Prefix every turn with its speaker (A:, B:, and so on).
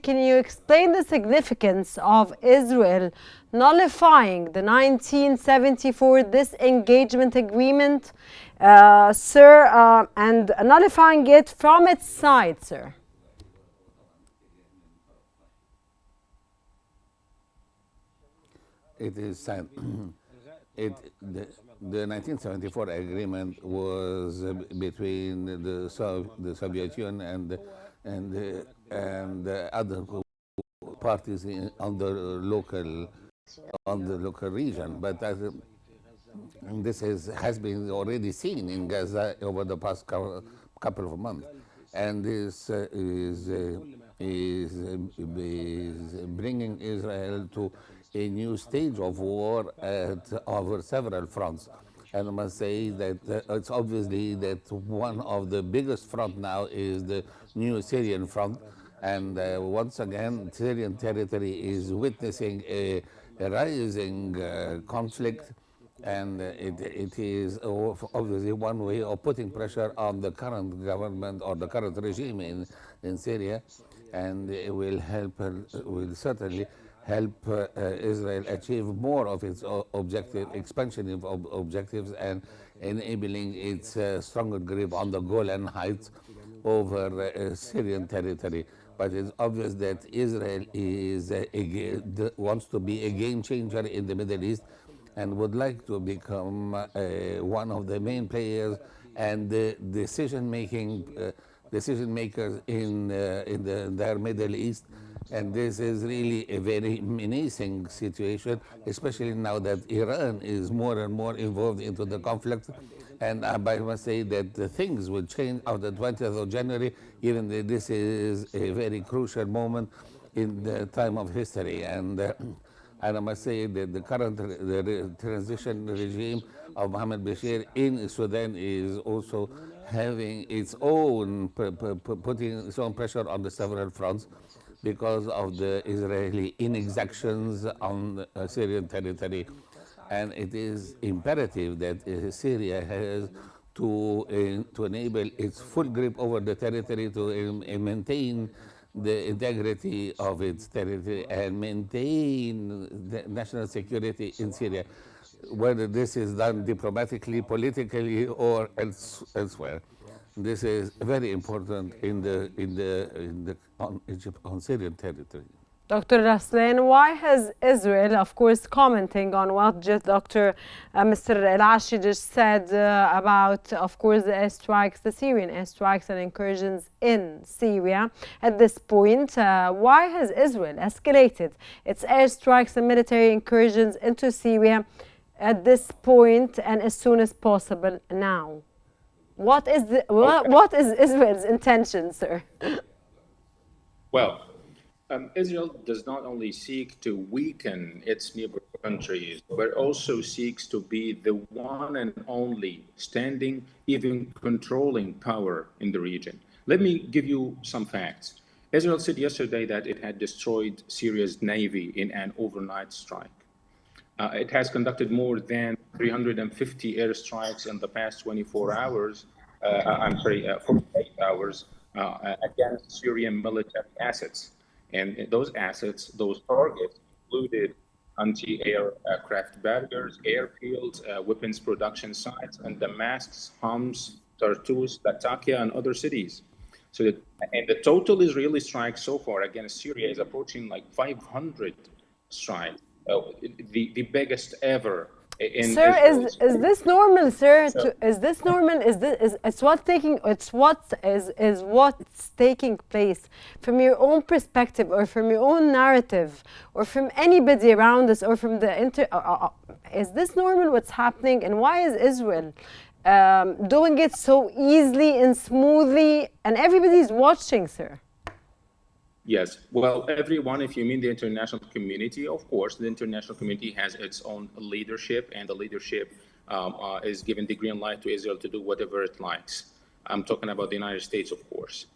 A: can you explain the significance of Israel nullifying the 1974 disengagement agreement, sir, and nullifying it from its side, sir?
B: It is sad. The 1974 agreement was between the Soviet Union and the other parties on the local region. But and this has been already seen in Gaza over the past couple of months, and this is bringing Israel to a new stage of war over several fronts. And I must say that it's obviously that one of the biggest front now is the new Syrian front. And once again, Syrian territory is witnessing a rising conflict, and it is obviously one way of putting pressure on the current government or the current regime in Syria, and it will certainly help Israel achieve more of its expansion of objectives, and enabling its stronger grip on the Golan Heights over Syrian territory. But it's obvious that Israel wants to be a game changer in the Middle East, and would like to become one of the main players and the decision makers in the entire Middle East. And this is really a very menacing situation, especially now that Iran is more and more involved into the conflict. And I must say that things will change after the 20th of January, even though this is a very crucial moment in the time of history. And I must say that the current transition regime of Mohammed Bashir in Sudan is also having its own, putting its own pressure on the several fronts because of the Israeli inexactions on Syrian territory. And it is imperative that Syria has to enable its full grip over the territory, to maintain the integrity of its territory and maintain the national security in Syria, whether this is done diplomatically, politically, or elsewhere. This is very important on Syrian territory.
A: Dr. Raslan, why has Israel, of course, commenting on what just Mr. Al-Ashry just said about, of course, the airstrikes, the Syrian airstrikes and incursions in Syria at this point, why has Israel escalated its airstrikes and military incursions into Syria at this point and as soon as possible now? What is Israel's intention, sir?
C: Well, Israel does not only seek to weaken its neighbor countries, but also seeks to be the one and only standing, even controlling power in the region. Let me give you some facts. Israel said yesterday that it had destroyed Syria's navy in an overnight strike. It has conducted more than 350 airstrikes in the past 24 hours, 48 hours against Syrian military assets. And those assets, those targets included anti-aircraft barriers, airfields, weapons production sites, and Damascus, Homs, Tartus, Latakia, and other cities. And the total Israeli strikes so far against Syria is approaching like 500 strikes, the biggest ever.
A: Sir, is this normal, sir? Is this normal? It's what's taking place from your own perspective, or from your own narrative, or from anybody around us, or from the is this normal? What's happening, and why is Israel doing it so easily and smoothly, and everybody's watching, sir?
C: Yes, well, everyone, if you mean the international community, of course, the international community has its own leadership, and the leadership is giving the green light to Israel to do whatever it likes. I'm talking about the United States, of course.